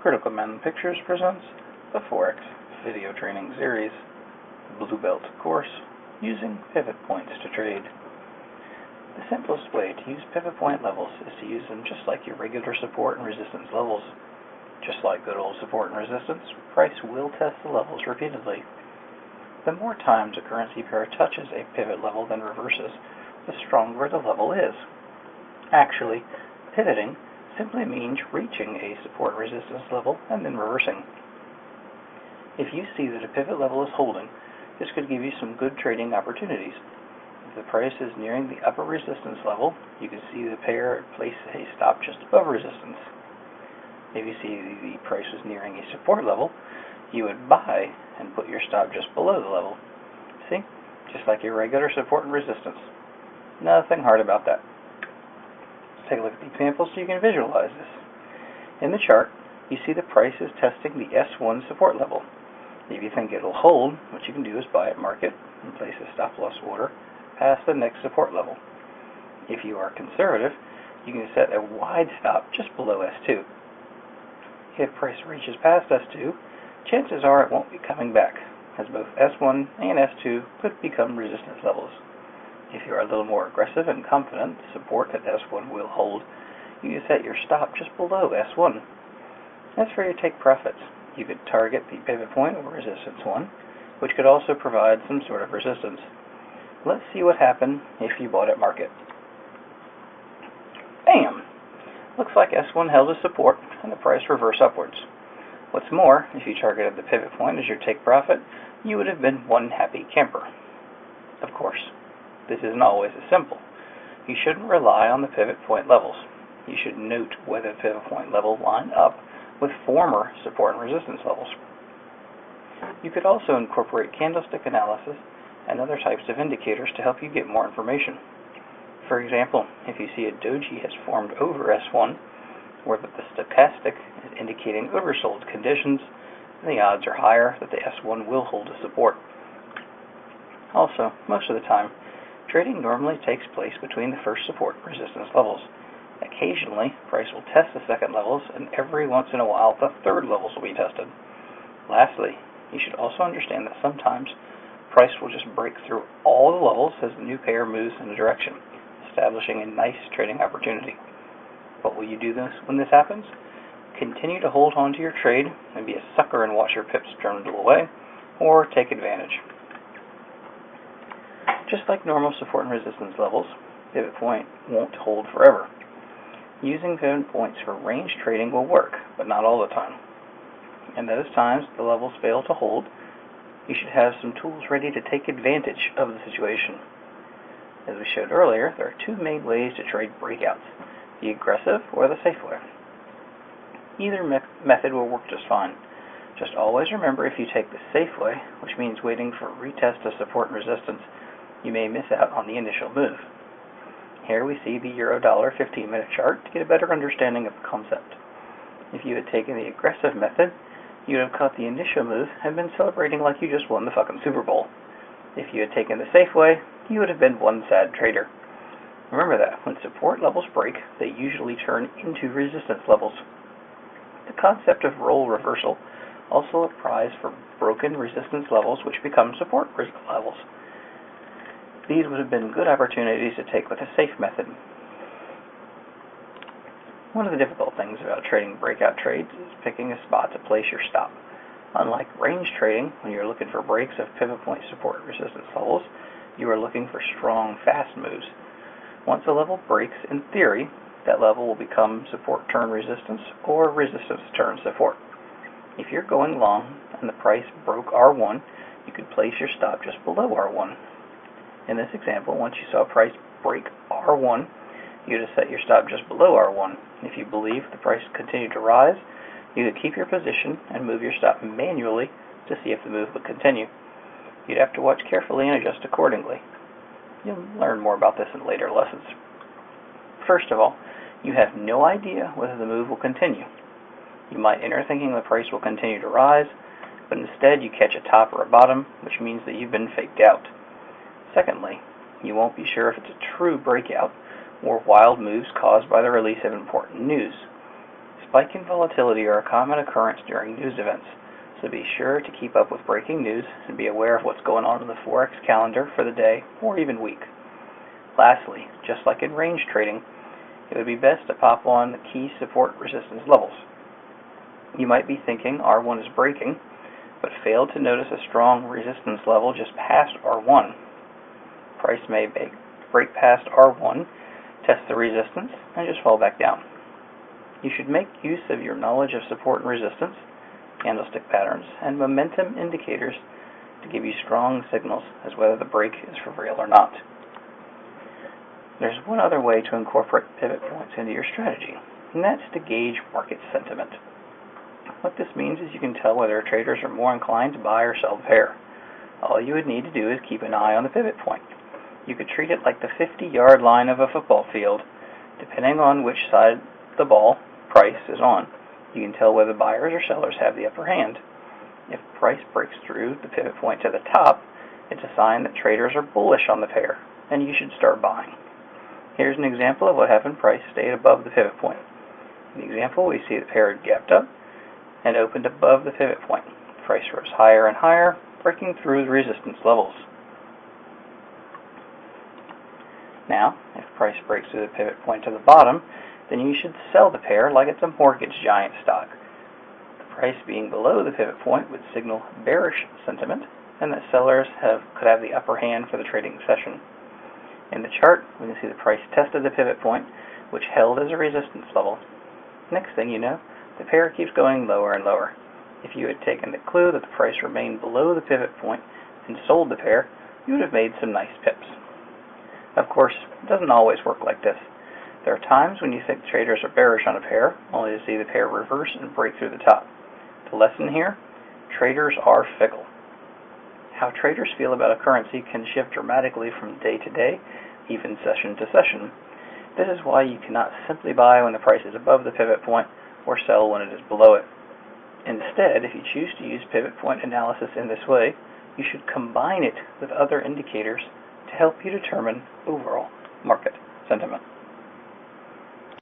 Critical Men Pictures presents the Forex video training series, Blue Belt course, using pivot points to trade. The simplest way to use pivot point levels is to use them just like your regular support and resistance levels. Just like good old support and resistance, price will test the levels repeatedly. The more times a currency pair touches a pivot level than reverses, the stronger the level is. Actually, pivoting simply means reaching a support resistance level and then reversing. If you see that a pivot level is holding, this could give you some good trading opportunities. If the price is nearing the upper resistance level, you can see the pair place a stop just above resistance. If you see the price is nearing a support level, you would buy and put your stop just below the level. See? Just like your regular support and resistance. Nothing hard about that. Take a look at the example so you can visualize this. In the chart, you see the price is testing the S1 support level. If you think it'll hold, what you can do is buy at market and place a stop loss order past the next support level. If you are conservative, you can set a wide stop just below S2. If price reaches past S2, chances are it won't be coming back, as both S1 and S2 could become resistance levels. If you are a little more aggressive and confident the support at S1 will hold, you can set your stop just below S1. As for your take profits, you could target the pivot point or resistance 1, which could also provide some sort of resistance. Let's see what happened if you bought at market. Bam! Looks like S1 held as support and the price reversed upwards. What's more, if you targeted the pivot point as your take profit, you would have been one happy camper. Of course, this isn't always as simple. You shouldn't rely on the pivot point levels. You should note whether the pivot point level line up with former support and resistance levels. You could also incorporate candlestick analysis and other types of indicators to help you get more information. For example, if you see a doji has formed over S1, or that the stochastic is indicating oversold conditions, then the odds are higher that the S1 will hold a support. Also, most of the time, trading normally takes place between the first support and resistance levels. Occasionally, price will test the second levels, and every once in a while, the third levels will be tested. Lastly, you should also understand that sometimes price will just break through all the levels as the new pair moves in a direction, establishing a nice trading opportunity. What will you do when this happens? Continue to hold on to your trade and be a sucker and watch your pips dwindle away, or take advantage. Just like normal support and resistance levels, pivot point won't hold forever. Using pivot points for range trading will work, but not all the time. In those times the levels fail to hold, you should have some tools ready to take advantage of the situation. As we showed earlier, there are two main ways to trade breakouts, the aggressive or the safe way. Either method will work just fine. Just always remember, if you take the safe way, which means waiting for a retest of support and resistance, you may miss out on the initial move. Here we see the Euro-Dollar 15-minute chart to get a better understanding of the concept. If you had taken the aggressive method, you would have caught the initial move and been celebrating like you just won the fucking Super Bowl. If you had taken the safe way, you would have been one sad trader. Remember that when support levels break, they usually turn into resistance levels. The concept of role reversal also applies for broken resistance levels which become support levels. These would have been good opportunities to take with a safe method. One of the difficult things about trading breakout trades is picking a spot to place your stop. Unlike range trading, when you're looking for breaks of pivot point support and resistance levels, you are looking for strong, fast moves. Once a level breaks, in theory, that level will become support turn resistance or resistance turn support. If you're going long and the price broke R1, you could place your stop just below R1. In this example, once you saw price break R1, you would have set your stop just below R1. If you believe the price continued to rise, you could keep your position and move your stop manually to see if the move would continue. You'd have to watch carefully and adjust accordingly. You'll learn more about this in later lessons. First of all, you have no idea whether the move will continue. You might enter thinking the price will continue to rise, but instead you catch a top or a bottom, which means that you've been faked out. Secondly, you won't be sure if it's a true breakout or wild moves caused by the release of important news. spike in volatility are a common occurrence during news events, so be sure to keep up with breaking news and be aware of what's going on in the Forex calendar for the day or even week. Lastly, just like in range trading, it would be best to pop on the key support resistance levels. You might be thinking R1 is breaking, but failed to notice a strong resistance level just past R1. Price may break past R1, test the resistance, and just fall back down. You should make use of your knowledge of support and resistance, candlestick patterns, and momentum indicators to give you strong signals as whether the break is for real or not. There's one other way to incorporate pivot points into your strategy, and that's to gauge market sentiment. What this means is you can tell whether traders are more inclined to buy or sell the pair. All you would need to do is keep an eye on the pivot point. You could treat it like the 50-yard line of a football field. Depending on which side the ball price is on, you can tell whether buyers or sellers have the upper hand. If price breaks through the pivot point to the top, it's a sign that traders are bullish on the pair, and you should start buying. Here's an example of what happened. Price stayed above the pivot point. In the example, we see the pair had gapped up and opened above the pivot point. Price rose higher and higher, breaking through the resistance levels. Now, if price breaks through the pivot point to the bottom, then you should sell the pair like it's a mortgage giant stock. The price being below the pivot point would signal bearish sentiment, and that sellers could have the upper hand for the trading session. In the chart, we can see the price tested the pivot point, which held as a resistance level. Next thing you know, the pair keeps going lower and lower. If you had taken the clue that the price remained below the pivot point and sold the pair, you would have made some nice pips. Of course, it doesn't always work like this. There are times when you think traders are bearish on a pair, only to see the pair reverse and break through the top. The lesson here, traders are fickle. How traders feel about a currency can shift dramatically from day to day, even session to session. This is why you cannot simply buy when the price is above the pivot point or sell when it is below it. Instead, if you choose to use pivot point analysis in this way, you should combine it with other indicators to help you determine overall market sentiment.